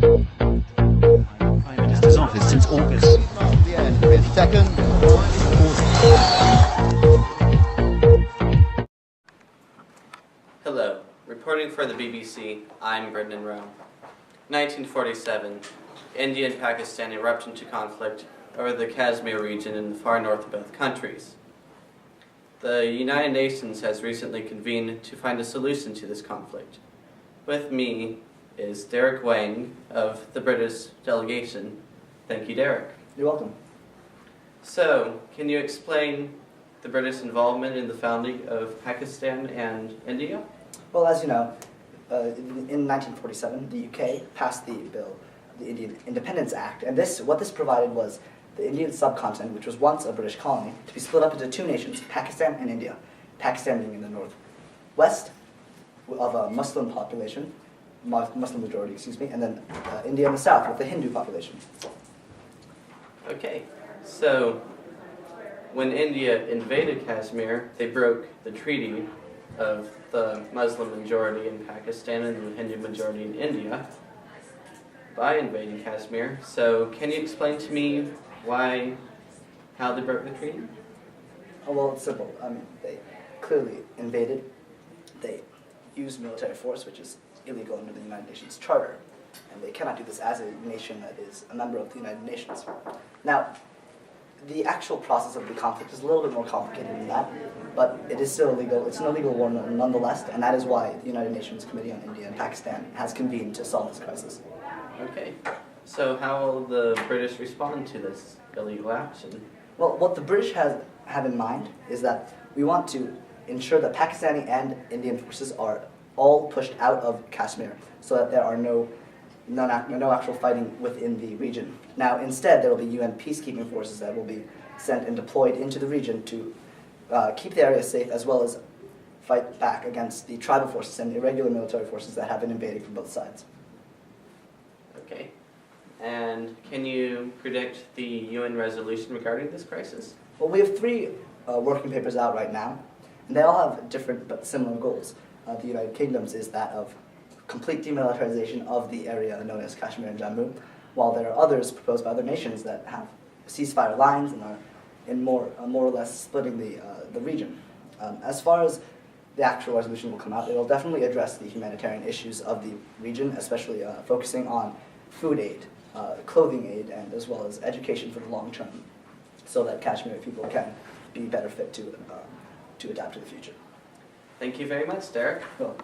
Prime Minister's office since August. Second. Hello. Reporting for the BBC, I'm Brendan Rowe. 1947, India and Pakistan erupt into conflict over the Kashmir region in the far north of both countries. The United Nations has recently convened to find a solution to this conflict. With me is Derek Wang of the British delegation. Thank you, Derek. You're welcome. So, can you explain the British involvement in the founding of Pakistan and India? Well, as you know, in 1947, the UK passed the bill, the Indian Independence Act, and what this provided was the Indian subcontinent, which was once a British colony, to be split up into two nations, Pakistan and India. Pakistan being in the northwest of a Muslim population, Muslim majority, excuse me, and then India in the south with the Hindu population. Okay, so when India invaded Kashmir, they broke the treaty of the Muslim majority in Pakistan and the Hindu majority in India by invading Kashmir. So can you explain to me how they broke the treaty? Oh, well, it's simple. I mean, they clearly invaded. They used military force, which is illegal under the United Nations Charter. And they cannot do this as a nation that is a member of the United Nations. Now, the actual process of the conflict is a little bit more complicated than that, but it is still illegal. It's an illegal war nonetheless, and that is why the United Nations Committee on India and Pakistan has convened to solve this crisis. Okay, so how will the British respond to this illegal action? Well, what the British have in mind is that we want to ensure that Pakistani and Indian forces are all pushed out of Kashmir so that there are no actual fighting within the region. Now, instead, there will be UN peacekeeping forces that will be sent and deployed into the region to keep the area safe, as well as fight back against the tribal forces and irregular military forces that have been invading from both sides. Okay, and can you predict the UN resolution regarding this crisis? Well, we have three working papers out right now, and they all have different but similar goals. The United Kingdom's is that of complete demilitarization of the area known as Kashmir and Jammu, while there are others proposed by other nations that have ceasefire lines and are in more or less splitting the region. As far as the actual resolution will come out, it will definitely address the humanitarian issues of the region, especially focusing on food aid, clothing aid, and as well as education for the long term, so that Kashmiri people can be better fit to adapt to the future. Thank you very much, Derek. Well,